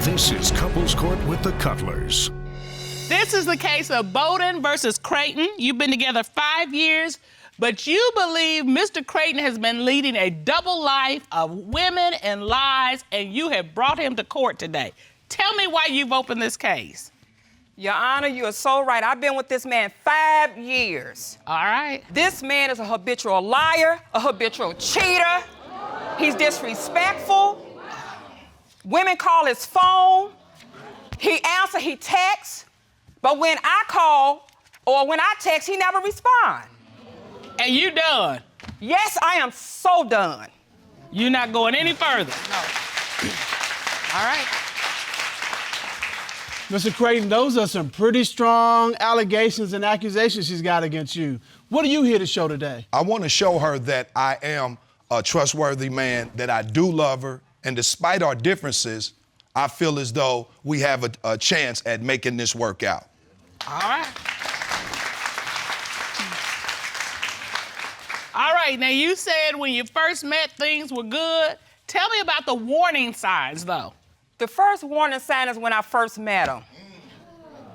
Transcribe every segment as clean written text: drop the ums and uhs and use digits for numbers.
This is Couples Court with the Cutlers. This is the case of Bowden versus Creighton. You've been together 5 years, but you believe Mr. Creighton has been leading a double life of women and lies, and you have brought him to court today. Tell me why you've opened this case. Your Honor, you are so right. I've been with this man 5 years. All right. This man is a habitual liar, a habitual cheater. He's disrespectful. Women call his phone. He answers, he texts. But when I call or when I text, he never responds. And you done? Yes, I am so done. You're not going any further? No. All right. Mr. Crayton, those are some pretty strong allegations and accusations she's got against you. What are you here to show today? I want to show her that I am a trustworthy man, that I do love her, and despite our differences, I feel as though we have a chance at making this work out. All right. All right, now you said when you first met things were good. Tell me about the warning signs, though. The first warning sign is when I first met him.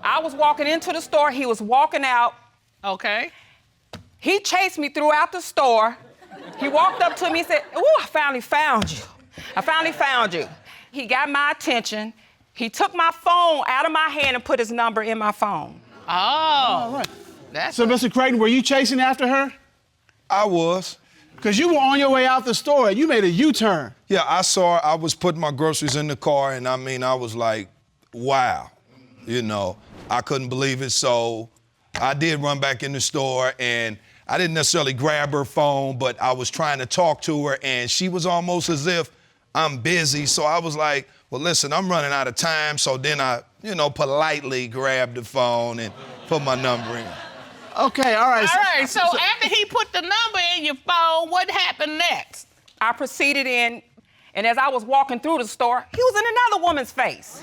I was walking into the store, he was walking out. Okay. He chased me throughout the store. He walked up to me and said, "Ooh, I finally found you. I finally found you." He got my attention. He took my phone out of my hand and put his number in my phone. Oh. All right. That's So, Mr. Crayton, were you chasing after her? I was. Because you were on your way out the store and you made a U-turn. Yeah, I saw her. I was putting my groceries in the car, and I was like, wow. You know, I couldn't believe it. So I did run back in the store, and I didn't necessarily grab her phone, but I was trying to talk to her, and she was almost as if I'm busy. So I was like, well, listen, I'm running out of time. So then I, politely grabbed the phone and put my number in. Okay, all right. all right, so after he put the number in your phone, what happened next? I proceeded in, and as I was walking through the store, he was in another woman's face.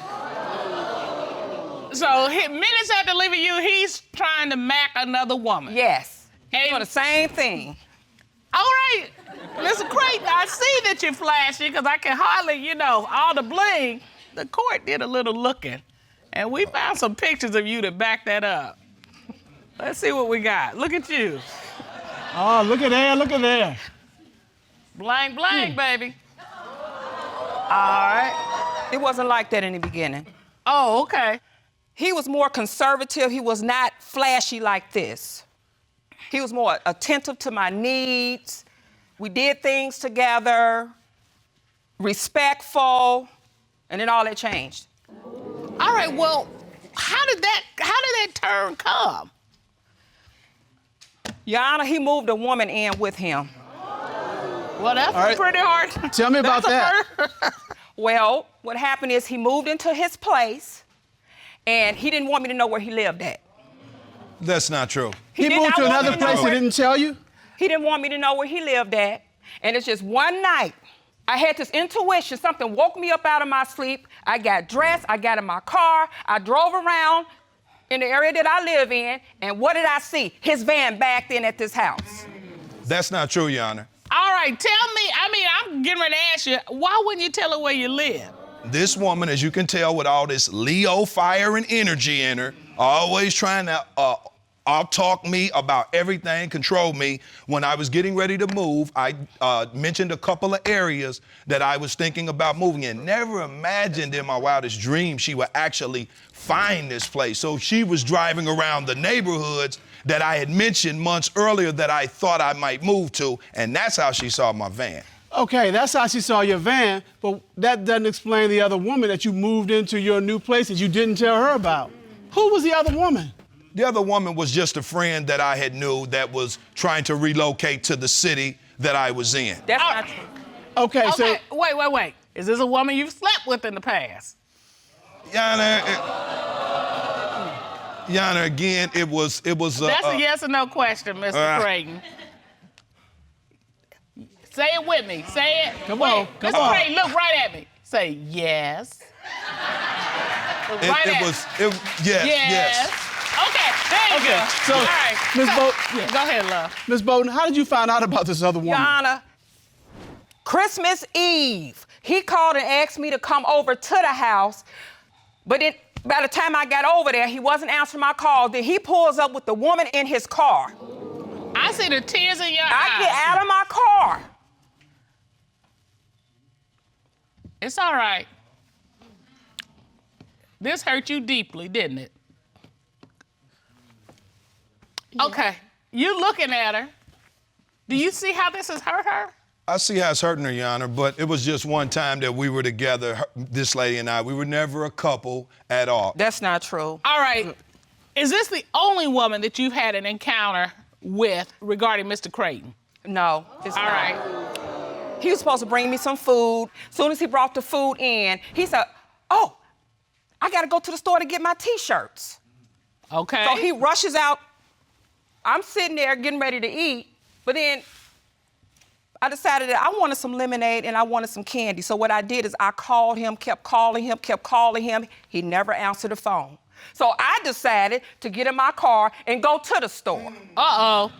So minutes after leaving you, he's trying to mac another woman. Yes. And Doing the same thing. all right, Mr. Creighton, I see that you're flashy because I can hardly, all the bling. The court did a little looking, and we found some pictures of you to back that up. Let's see what we got. Look at you. Oh, look at there. Blank, baby. All right. It wasn't like that in the beginning. Oh, okay. He was more conservative. He was not flashy like this. He was more attentive to my needs. We did things together, respectful, and then all that changed. All right, well, how did that turn come? Your Honor, he moved a woman in with him. Well, that's All right. pretty hard. Tell me about that. Well, what happened is he moved into his place, and he didn't want me to know where he lived at. That's not true. He did moved not to want me another to know place and where- didn't tell you? He didn't want me to know where he lived at. And it's just one night, I had this intuition, something woke me up out of my sleep. I got dressed, I got in my car, I drove around in the area that I live in, and what did I see? His van backed in at this house. That's not true, Your Honor. All right, tell me, I'm getting ready to ask you, why wouldn't you tell her where you live? This woman, as you can tell with all this Leo fire and energy in her, always trying to out-talk me about everything, control me. When I was getting ready to move, I mentioned a couple of areas that I was thinking about moving in. Never imagined in my wildest dreams she would actually find this place. So she was driving around the neighborhoods that I had mentioned months earlier that I thought I might move to, and that's how she saw my van. Okay, that's how she saw your van, but that doesn't explain the other woman that you moved into your new place that you didn't tell her about. Who was the other woman? The other woman was just a friend that I had knew that was trying to relocate to the city that I was in. That's not true. Okay, so... Okay, wait. Is this a woman you've slept with in the past? Yana, again, it was. That's a yes or no question, Mr. Creighton. Say it with me. Say it. Come on. Mr. Creighton, look right at me. Say yes. Look right at me. Yes. Okay, there you go. So, all right. Ms. Bowden, Go ahead, love. Ms. Bowden, how did you find out about this other woman? Your Honor, Christmas Eve, He called and asked me to come over to the house, but by the time I got over there, he wasn't answering my call. Then he pulls up with the woman in his car. I see the tears in your eyes. I get out of my car. It's all right. This hurt you deeply, didn't it? Yeah. Okay, you looking at her. Do you see how this has hurt her? I see how it's hurting her, Your Honor, but it was just one time that we were together, this lady and I. We were never a couple at all. That's not true. All right. Is this the only woman that you've had an encounter with regarding Mr. Creighton? No, it's not. All right. He was supposed to bring me some food. As soon as he brought the food in, he said, oh, I gotta go to the store to get my T-shirts. Okay. So he rushes out. I'm sitting there getting ready to eat, but then I decided that I wanted some lemonade and I wanted some candy. So what I did is I called him, kept calling him. He never answered the phone. So I decided to get in my car and go to the store. Uh-oh.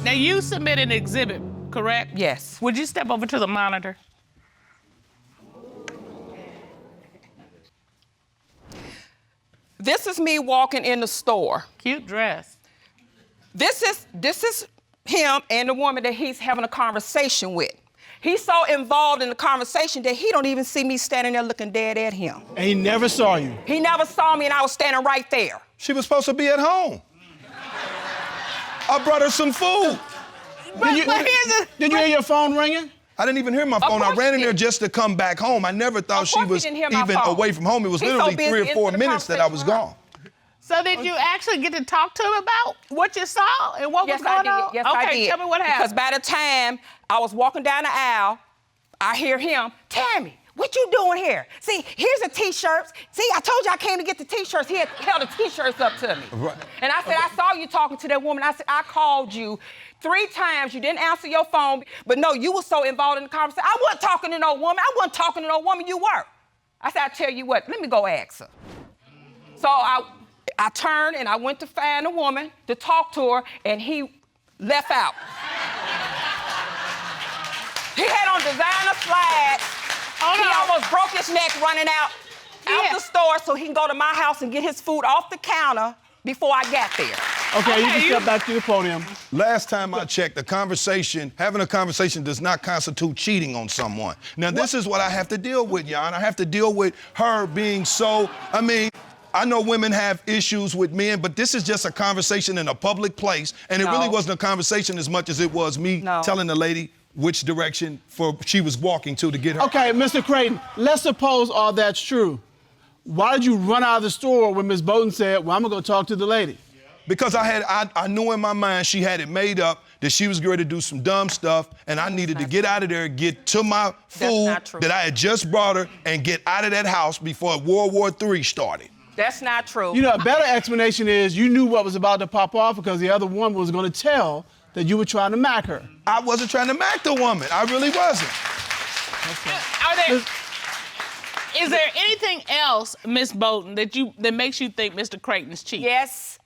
Now you submitted an exhibit, correct? Yes. Would you step over to the monitor? This is me walking in the store. Cute dress. This is him and the woman that he's having a conversation with. He's so involved in the conversation that he don't even see me standing there looking dead at him. And he never saw you. He never saw me and I was standing right there. She was supposed to be at home. I brought her some food. Did you hear your phone ringing? I didn't even hear my phone. I ran in there just to come back home. I never thought she was even away from home. It was literally 3 or 4 minutes that I was gone. So did you actually get to talk to him about what you saw and what was going on? Yes, okay, I did. Tell me what happened. Because by the time I was walking down the aisle, I hear him, Tammy, what you doing here? See, here's the T-shirts. See, I told you I came to get the T-shirts. He had held the T-shirts up to me. Right. And I said, I saw you talking to that woman. I said, I called you 3 times. You didn't answer your phone. But no, you were so involved in the conversation. I wasn't talking to no woman. I wasn't talking to no woman. You were. I said, I tell you what, let me go ask her. So I turned and I went to find a woman to talk to her, and he left out. He had on designer slides. He almost broke his neck running out the store so he can go to my house and get his food off the counter before I got there. Okay, you can step back to the podium. Last time I checked, having a conversation does not constitute cheating on someone. Now, this is what I have to deal with, Jan. I have to deal with her being so, I know women have issues with men, but this is just a conversation in a public place, and it really wasn't a conversation as much as it was me telling the lady which direction she was walking to get her. Okay, Mr. Crayton, let's suppose all that's true. Why did you run out of the store when Ms. Bowden said, well, I'm gonna go talk to the lady? Because I knew in my mind she had it made up that she was going to do some dumb stuff, and I needed to get out of there, get to my food that I had just brought her, and get out of that house before World War III started. That's not true. You know, a better explanation is you knew what was about to pop off because the other woman was gonna tell that you were trying to mack her. I wasn't trying to mack the woman. I really wasn't. Okay. Is there anything else, Miss Bowden, that makes you think Mr. Creighton's cheating? Yes.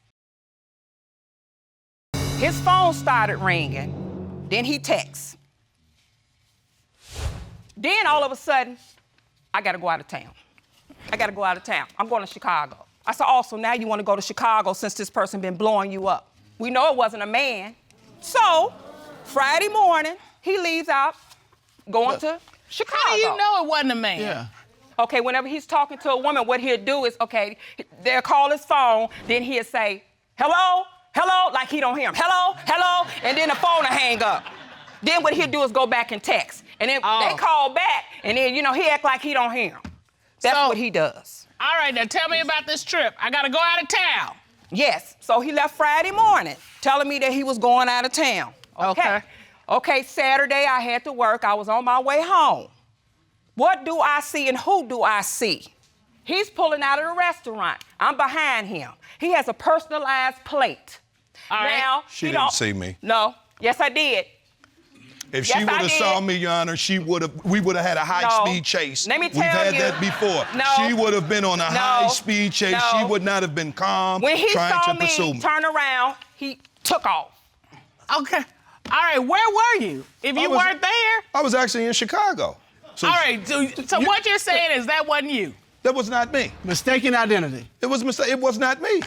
His phone started ringing. Then he texts. Then all of a sudden, I gotta go out of town. I'm going to Chicago. I said, oh, so now you want to go to Chicago since this person been blowing you up. We know it wasn't a man. So, Friday morning, he leaves out, going to Chicago. How do you know it wasn't a man? Yeah. Okay, whenever he's talking to a woman, what he'll do is, okay, they'll call his phone, then he'll say, hello, hello, like he don't hear him. Hello, hello, and then the phone will hang up. Then what he'll do is go back and text. And then they call back, and then, he act like he don't hear him. That's what he does. All right, now tell me about this trip. I gotta go out of town. Yes, so he left Friday morning, telling me that he was going out of town. Okay, Saturday I had to work. I was on my way home. What do I see and who do I see? He's pulling out of the restaurant. I'm behind him. He has a personalized plate. All right. Now, She didn't see me. No. Yes, I did. If she would have saw me, Your Honor, we would have had a high-speed chase. Let me tell you. We've had that before. No. She would have been on a high-speed chase. No. She would not have been calm When he trying saw to pursue me. turn around, he took off. Okay. All right, where were you? If you weren't there? I was actually in Chicago. So All right, so what you're saying is that wasn't you? that was not me. Mistaken identity. It was not me.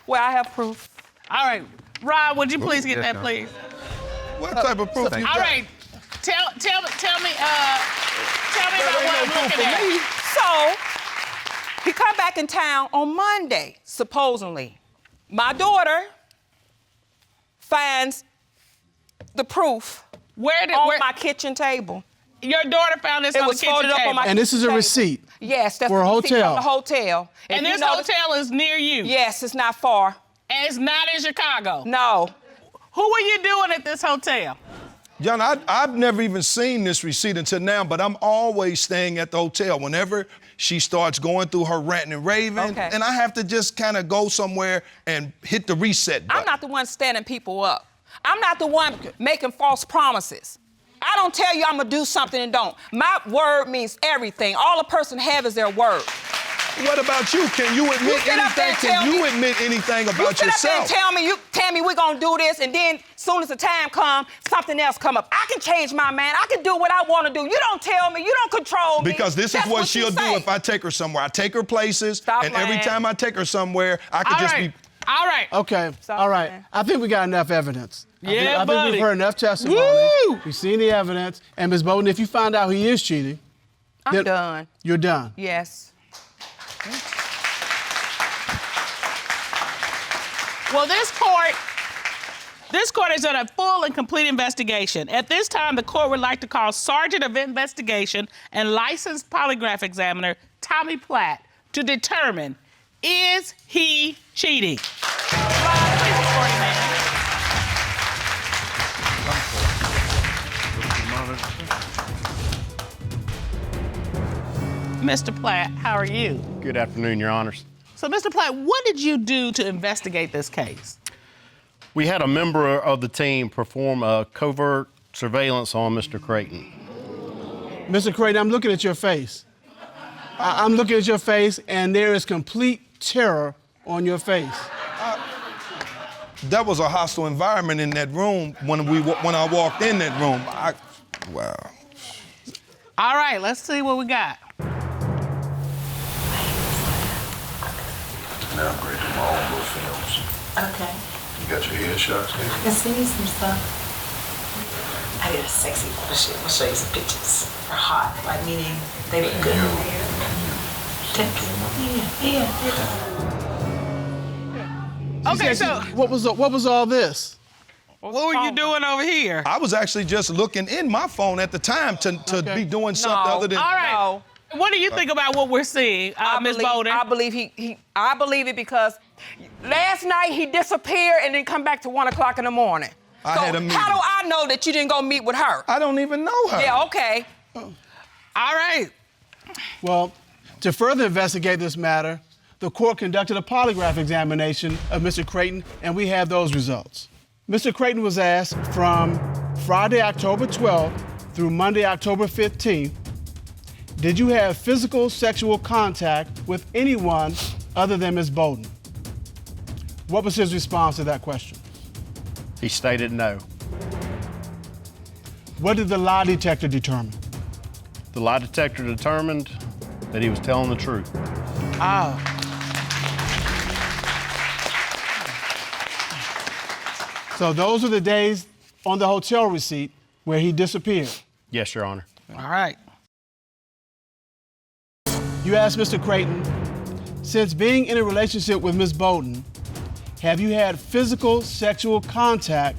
Well, I have proof. All right, Rod, would you please get that, please? What type of proof you got? All right, tell me about what I'm looking at. So, he come back in town on Monday, supposedly. My daughter finds the proof on my kitchen table. Your daughter found this on the kitchen folded up table. on my And this is a table. receipt. Yes, that's for a the receipt hotel. from the hotel. And If this you notice- hotel is near you. Yes, it's not far. And it's not in Chicago. No. Who were you doing at this hotel? John, I've never even seen this receipt until now, but I'm always staying at the hotel. Whenever she starts going through her ranting and raving, Okay. and I have to just kind of go somewhere and hit the reset button. I'm not the one standing people up. I'm not the one making false promises. I don't tell you I'm gonna do something and don't. My word means everything. All a person have is their word. What about you? Can you admit sit up there anything? and tell Can you me- admit anything You about sit up there yourself? and tell me we're gonna do this, and then soon as the time comes, something else come up. I can change my mind. I can do what I want to do. You don't tell me. You don't control me. Because this That's is what you she'll do say. if I take her somewhere. I take her places, Stop and every lying. time I take her somewhere, I could All just right. be. All right. Okay, Stop, all right. man. I think we got enough evidence. I think buddy. we've heard enough testimony. Woo! We've seen the evidence. And Ms. Bowden, if you find out he is cheating, I'm then done. you're done. Yes. Well, this court has done a full and complete investigation. At this time, the court would like to call Sergeant of Investigation and licensed polygraph examiner Tommy Platt to determine, is he cheating? Rod, please report him, man. Mr. Platt, how are you? Good afternoon, Your Honors. So, Mr. Platt, what did you do to investigate this case? We had a member of the team perform a covert surveillance on Mr. Creighton. Mr. Crayton, I'm looking at your face. I'm looking at your face, and there is complete terror on your face. That was a hostile environment in that room when I walked in that room. Wow. All right, let's see what we got. Now I'm grading my own little films. Okay. You got your headshots I here? can send you some stuff. I did a sexy photo shoot. I'll show you some pictures. They're hot, like meaning they look good. Yeah. Okay, so What was all this? what were you doing over here? I was actually just looking in my phone at the time to be doing something other than. All right. No. What do you think about what we're seeing, Ms. Bowden? I believe I believe it because last night he disappeared and then come back to 1 o'clock in the morning. I So had a meeting. how do I know that you didn't go meet with her? I don't even know her. Yeah, okay. All right. Well, to further investigate this matter, the court conducted a polygraph examination of Mr. Creighton, and we have those results. Mr. Creighton was asked from Friday, October 12th through Monday, October 15th, did you have physical sexual contact with anyone other than Ms. Bowden? What was his response to that question? He stated no. What did the lie detector determine? The lie detector determined that he was telling the truth. Oh. So those are the days on the hotel receipt where he disappeared. Yes, Your Honor. All right. You asked Mr. Creighton, since being in a relationship with Ms. Bowden, have you had physical sexual contact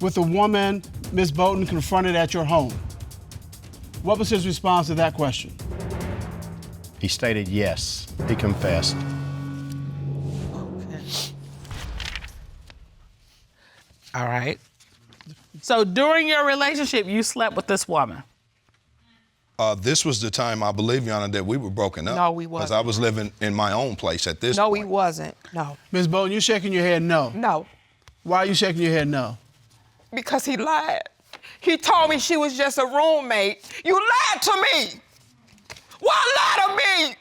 with the woman Ms. Bowden confronted at your home? What was his response to that question? He stated yes. He confessed. All right. So during your relationship, you slept with this woman? This was the time, I believe, Your Honor, that we were broken up. No, we Because wasn't. I was living in my own place at this No, point. he wasn't. No. Ms. Bowden, you're shaking your head no. No. Why are you shaking your head no? Because he lied. He told me she was just a roommate. You lied to me. Why lie to me?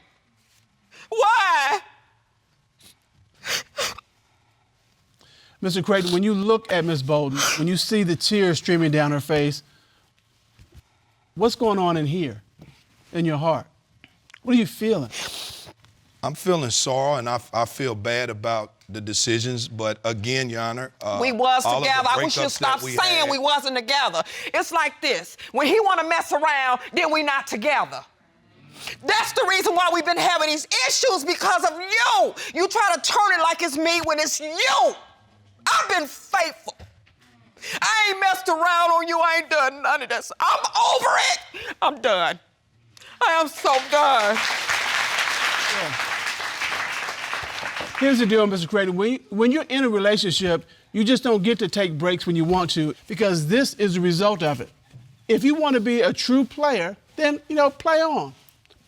Why? Mr. Creighton, when you look at Ms. Bowden, when you see the tears streaming down her face, what's going on in here, in your heart? What are you feeling? I'm feeling sorrow, and I feel bad about the decisions. But again, Your Honor, we was all of the together. I wish breakups you'd stop that we saying had- we wasn't together. It's like this. When he want to mess around, then we not together. That's the reason why we've been having these issues, because of you. You try to turn it like it's me when it's you. I've been faithful. I ain't messed around on you. I ain't done none of this. I'm over it. I'm done. I am so done. Here's the deal, Mr. Crayton. When you're in a relationship, you just don't get to take breaks when you want to, because this is the result of it. If you want to be a true player, then, play on.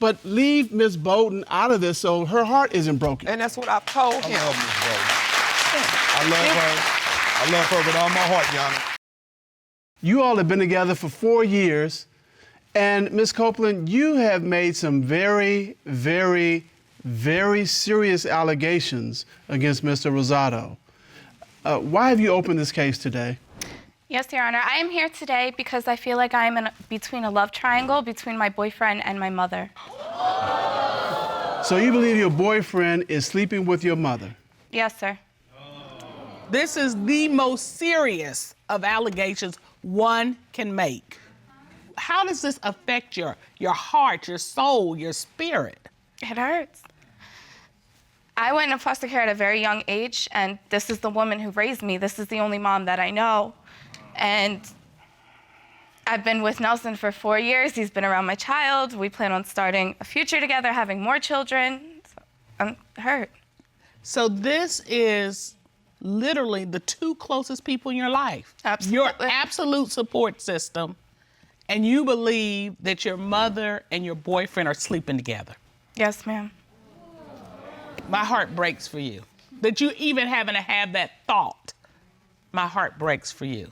But leave Ms. Bowden out of this so her heart isn't broken. And that's what I've told him. I love Ms. Bowden. I love her. I love her with all my heart, Your Honor. You all have been together for 4 years, and Ms. Copeland, you have made some very, very, very serious allegations against Mr. Rosado. Why have you opened this case today? Yes, Your Honor. I am here today because I feel like I am between a love triangle between my boyfriend and my mother. So you believe your boyfriend is sleeping with your mother? Yes, sir. This is the most serious of allegations one can make. How does this affect your heart, your soul, your spirit? It hurts. I went into foster care at a very young age, and this is the woman who raised me. This is the only mom that I know. And I've been with Nelson for 4 years. He's been around my child. We plan on starting a future together, having more children. So I'm hurt. So this is literally the two closest people in your life. Absolutely. Your absolute support system, and you believe that your mother and your boyfriend are sleeping together. Yes, ma'am. My heart breaks for you. That you even having to have that thought, my heart breaks for you.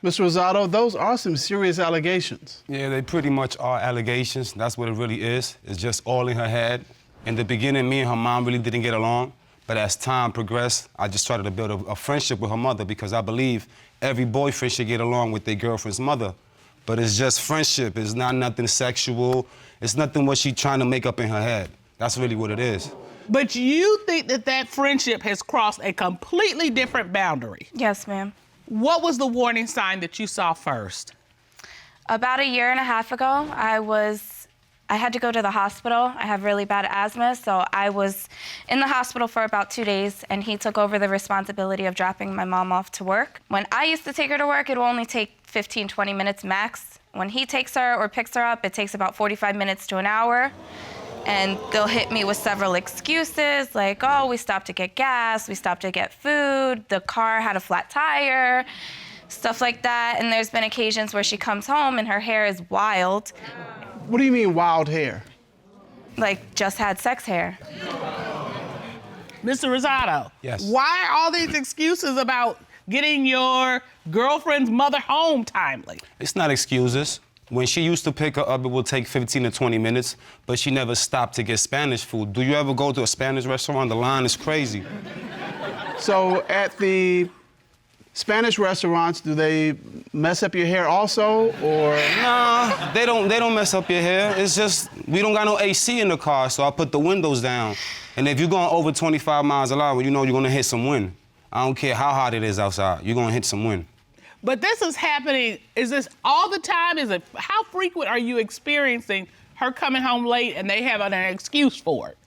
Mr. Rosado, those are some serious allegations. Yeah, they pretty much are allegations. That's what it really is. It's just all in her head. In the beginning, me and her mom really didn't get along. But as time progressed, I just started to build a friendship with her mother, because I believe every boyfriend should get along with their girlfriend's mother. But it's just friendship. It's not nothing sexual. It's nothing what she's trying to make up in her head. That's really what it is. But you think that friendship has crossed a completely different boundary. Yes, ma'am. What was the warning sign that you saw first? About 1.5 years ago, I had to go to the hospital. I have really bad asthma, so I was in the hospital for about 2 days, and he took over the responsibility of dropping my mom off to work. When I used to take her to work, it will only take 15, 20 minutes max. When he takes her or picks her up, it takes about 45 minutes to an hour. And they'll hit me with several excuses, like, oh, we stopped to get gas, we stopped to get food, the car had a flat tire, stuff like that. And there's been occasions where she comes home and her hair is wild. What do you mean wild hair? Like, just had sex hair. Mr. Rosado. Yes. Why all these excuses about getting your girlfriend's mother home timely? It's not excuses. When she used to pick her up, it would take 15 to 20 minutes, but she never stopped to get Spanish food. Do you ever go to a Spanish restaurant? The line is crazy. So at the Spanish restaurants, do they mess up your hair also, or? Nah, they don't mess up your hair. It's just, we don't got no AC in the car, so I put the windows down. And if you're going over 25 miles an hour, you know you're gonna hit some wind. I don't care how hot it is outside, you're gonna hit some wind. But this is happening, is this all the time? How frequent are you experiencing her coming home late and they have an excuse for it?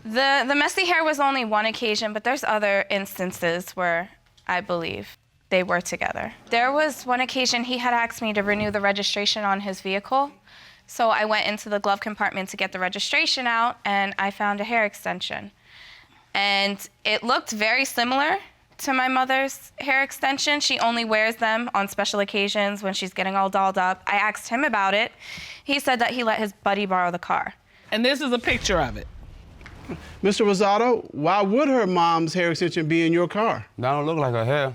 The messy hair was only one occasion, but there's other instances where I believe they were together. There was one occasion he had asked me to renew the registration on his vehicle. So I went into the glove compartment to get the registration out, and I found a hair extension. And it looked very similar to my mother's hair extension. She only wears them on special occasions when she's getting all dolled up. I asked him about it. He said that he let his buddy borrow the car. And this is a picture of it. Mr. Rosado, why would her mom's hair extension be in your car? That don't look like her hair.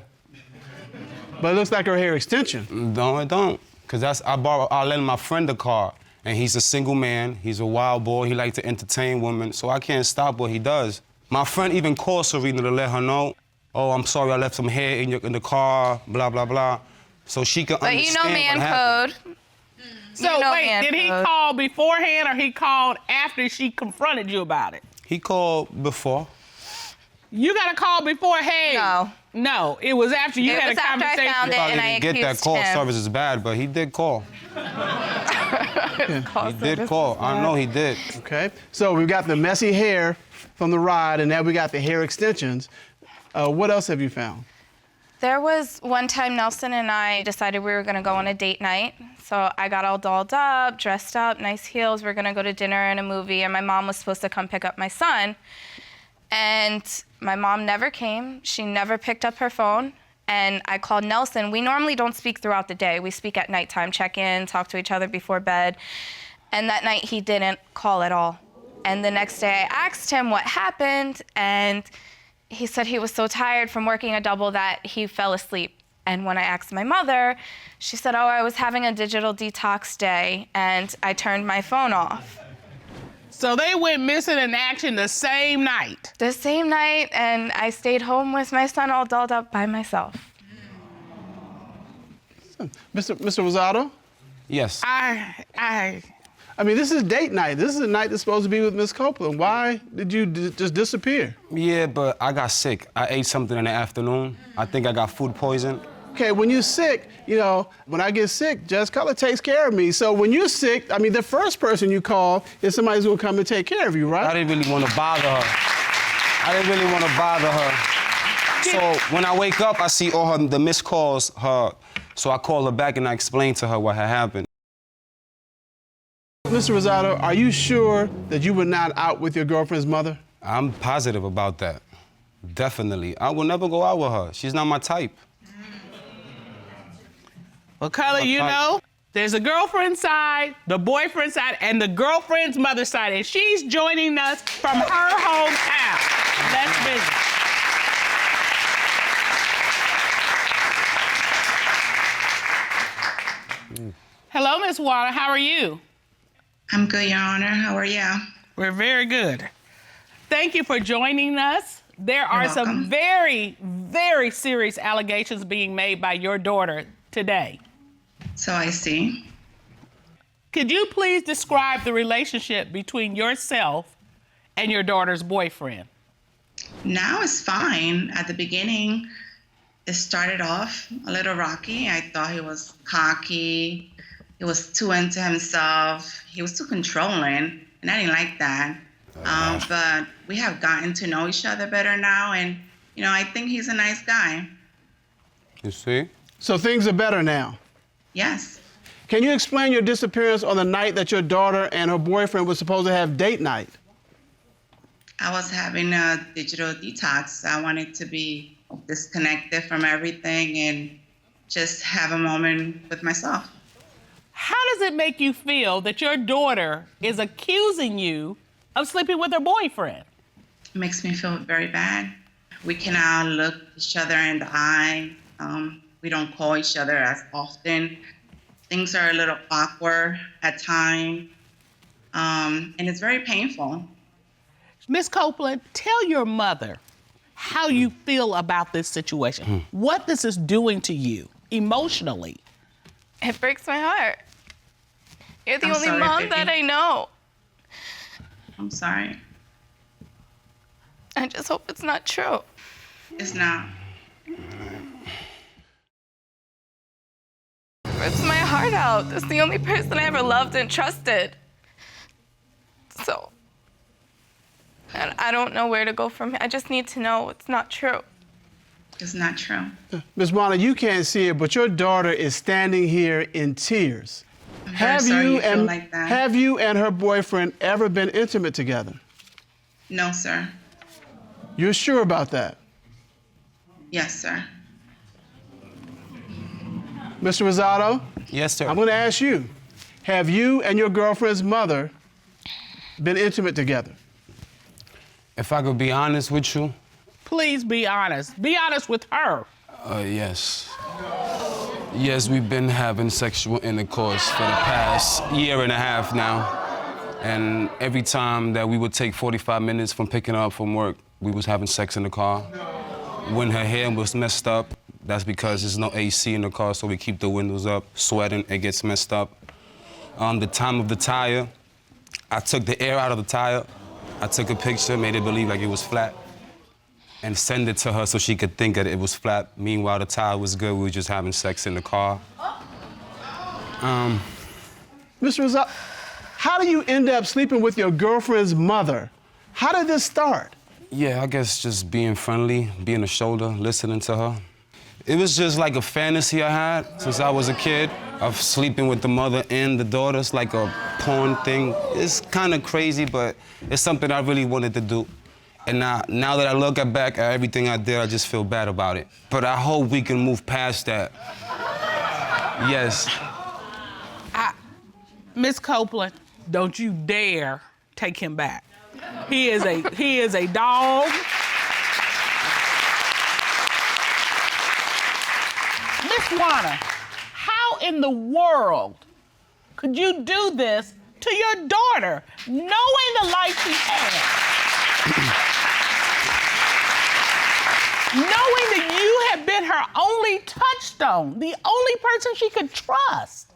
But it looks like her hair extension. No, it don't. Because I lent my friend a car, and he's a single man. He's a wild boy. He likes to entertain women, so I can't stop what he does. My friend even called Serena to let her know. oh, I'm sorry, I left some hair in the car, blah, blah, blah. So she could But you understand know man what happened. code. So You know wait, man did he code. call beforehand or he called after she confronted you about it? He called before. You got a call before, hey. No. No, it was after you It had was a after I conversation. found it. Probably And I didn't get that accused call. him. Service is bad, but he did call. He did call. I know he did. Okay, so we've got the messy hair from the ride, and now we got the hair extensions. What else have you found? There was one time Nelson and I decided we were gonna go on a date night. So I got all dolled up, dressed up, nice heels. We're gonna go to dinner and a movie, and my mom was supposed to come pick up my son. And my mom never came. She never picked up her phone. And I called Nelson. We normally don't speak throughout the day. We speak at nighttime, check in, talk to each other before bed. And that night he didn't call at all. And the next day I asked him what happened, and he said he was so tired from working a double that he fell asleep. And when I asked my mother, she said, oh, I was having a digital detox day and I turned my phone off. So they went missing in action the same night. The same night, and I stayed home with my son all dolled up by myself. Mr. Rosado? Yes. I mean, this is date night. This is a night that's supposed to be with Miss Copeland. Why did you just disappear? Yeah, but I got sick. I ate something in the afternoon. I think I got food poison. Okay, when you're sick, you know, when I get sick, Judge Cutler takes care of me. So when you're sick, I mean, the first person you call is somebody who's gonna come and take care of you, right? I didn't really want to bother her. I didn't really want to bother her. So when I wake up, I see all the missed calls, so I call her back and I explain to her what had happened. Mr. Rosado, are you sure that you were not out with your girlfriend's mother? I'm positive about that. Definitely. I will never go out with her. She's not my type. Well, Cutler, you know, there's a girlfriend side, the boyfriend side, and the girlfriend's mother side, and she's joining us from her hometown. Let's visit. Hello, Miss Water. How are you? I'm good, Your Honor. How are you? We're very good. Thank you for joining us. There are some very, very serious allegations being made by your daughter today. So I see. Could you please describe the relationship between yourself and your daughter's boyfriend? Now it's fine. At the beginning, it started off a little rocky. I thought he was cocky. He was too into himself. He was too controlling, and I didn't like that. But we have gotten to know each other better now, and, you know, I think he's a nice guy. You see? So things are better now? Yes. Can you explain your disappearance on the night that your daughter and her boyfriend were supposed to have date night? I was having a digital detox. I wanted to be disconnected from everything and just have a moment with myself. How does it make you feel that your daughter is accusing you of sleeping with her boyfriend? It makes me feel very bad. We cannot look each other in the eye. We don't call each other as often. Things are a little awkward at times, and it's very painful. Miss Copeland, tell your mother how you feel about this situation, what this is doing to you emotionally. It breaks my heart. You're the I'm only sorry, mom baby. that I know. I'm sorry. I just hope it's not true. It's not. Rips my heart out. That's the only person I ever loved and trusted. So, and I don't know where to go from here. I just need to know it's not true. It's not true. Ms. Warner, you can't see it, but your daughter is standing here in tears. I'm very sorry you feel like that. Have you and her boyfriend ever been intimate together? No, sir. You're sure about that? Yes, sir. Mr. Rosado? Yes, sir. I'm going to ask you, have you and your girlfriend's mother been intimate together? If I could be honest with you. Please be honest. Be honest with her. Yes. Yes, we've been having sexual intercourse for the past year and a half now. And every time that we would take 45 minutes from picking her up from work, we was having sex in the car. when her hair was messed up, that's because there's no AC in the car, so we keep the windows up, sweating, it gets messed up. The time of the tire, I took the air out of the tire, I took a picture, made it believe like it was flat, and send it to her so she could think that it was flat. Meanwhile, the tire was good, we were just having sex in the car. Mr. Rosado, how do you end up sleeping with your girlfriend's mother? How did this start? Yeah, I guess just being friendly, being a shoulder, listening to her. It was just like a fantasy I had since I was a kid of sleeping with the mother and the daughter. It's like a porn thing. It's kind of crazy, but it's something I really wanted to do. And now that I look back at everything I did, I just feel bad about it. But I hope we can move past that. Yes. Miss Copeland, don't you dare take him back. He is a dog. Miss Warner, how in the world could you do this to your daughter, knowing the life she had? Knowing that you have been her only touchstone, the only person she could trust.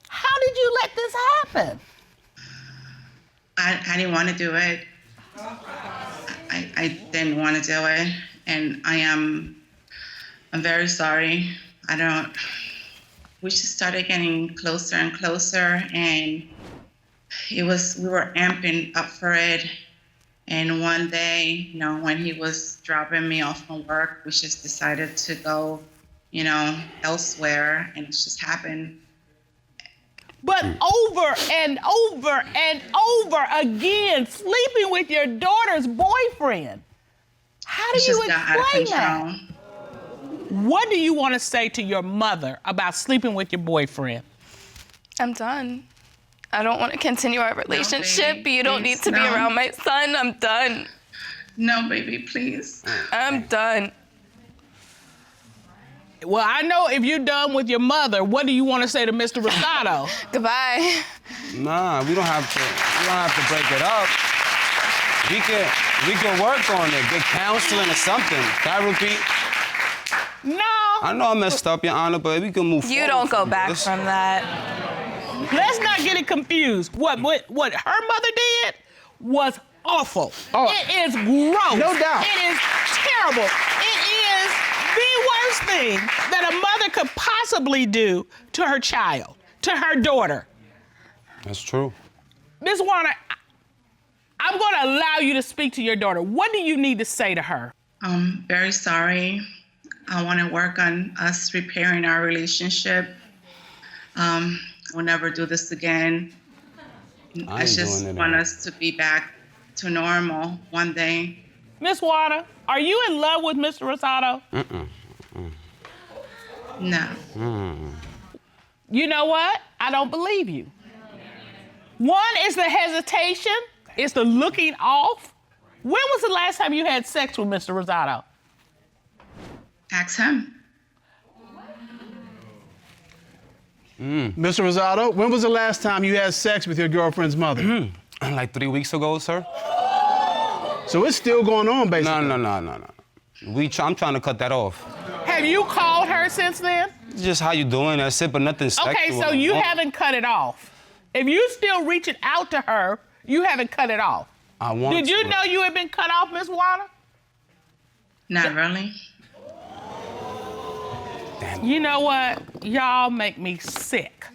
How did you let this happen? I didn't want to do it. I didn't want to do it, and I'm very sorry. We just started getting closer and closer, and we were amping up for it. And one day, when he was dropping me off from work, we just decided to go, elsewhere, and it just happened. But over and over and over again, sleeping with your daughter's boyfriend. How do you explain that? What do you want to say to your mother about sleeping with your boyfriend? I'm done. I don't want to continue our relationship. No, baby, you don't need to be around my son. I'm done. No, baby, please. I'm done. Well, I know if you're done with your mother, what do you want to say to Mr. Rosado? Goodbye. Nah, we don't have to break it up. We can work on it, get counseling or something, therapy. No. I know I messed up, Your Honor, but we can move forward. You don't go back from that. Let's not get it confused. What her mother did was awful. Oh, it is gross. No doubt. It is terrible. It is the worst thing that a mother could possibly do to her child, to her daughter. That's true. Ms. Warner, I'm going to allow you to speak to your daughter. What do you need to say to her? I'm very sorry. I want to work on us repairing our relationship. We'll never do this again. I just want us to be back to normal one day. Miss Warner, are you in love with Mr. Rosado? No. You know what? I don't believe you. One is the hesitation, it's the looking off. When was the last time you had sex with Mr. Rosado? Ask him. Mr. Rosado, when was the last time you had sex with your girlfriend's mother? Like 3 weeks ago, sir. So it's still going on, basically? No. I'm trying to cut that off. Have you called her since then? Just how you doing, that's it, but nothing sexual. Okay, so you haven't cut it off. If you still reaching out to her, you haven't cut it off. I want Did you know you had been cut off, Miss Warner? Not really. You know what? Y'all make me sick.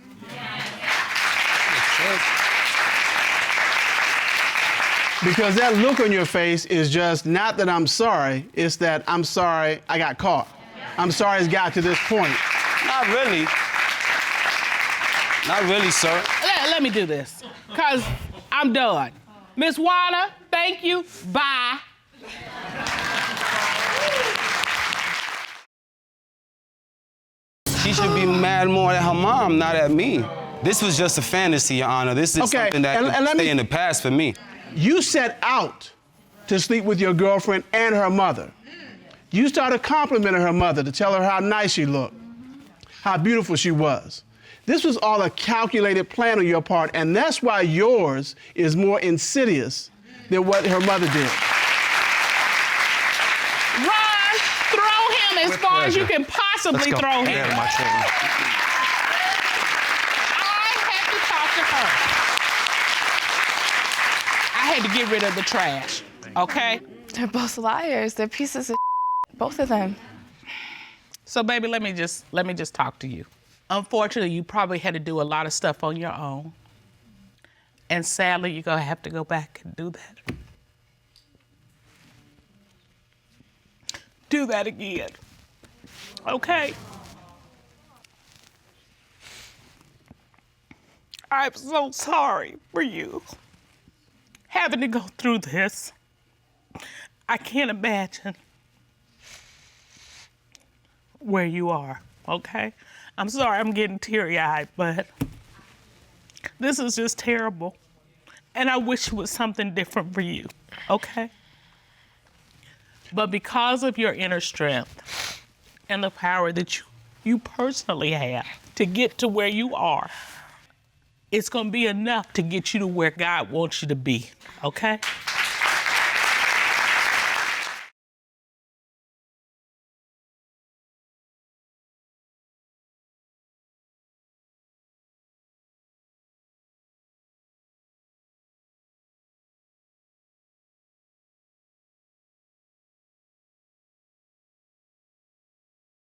Because that look on your face is just not that I'm sorry, it's that I'm sorry I got caught. I'm sorry it's got to this point. Not really. Not really, sir. Let me do this, because I'm done. Miss Warner, thank you. Bye. She should be mad more at her mom, not at me. This was just a fantasy, Your Honor. This is something that can stay in the past for me. You set out to sleep with your girlfriend and her mother. You started complimenting her mother to tell her how nice she looked, how beautiful she was. This was all a calculated plan on your part, and that's why yours is more insidious than what her mother did. Ron, as you can possibly throw him. Get out of my train. I had to talk to her. I had to get rid of the trash, okay? They're both liars. They're pieces of both of them. So baby, let me just talk to you. Unfortunately, you probably had to do a lot of stuff on your own. And sadly, you're gonna have to go back and do that. Do that again, okay? I'm so sorry for you having to go through this. I can't imagine where you are, okay? I'm sorry I'm getting teary-eyed, but this is just terrible. And I wish it was something different for you, okay? But because of your inner strength and the power that you personally have to get to where you are, it's gonna be enough to get you to where God wants you to be, okay?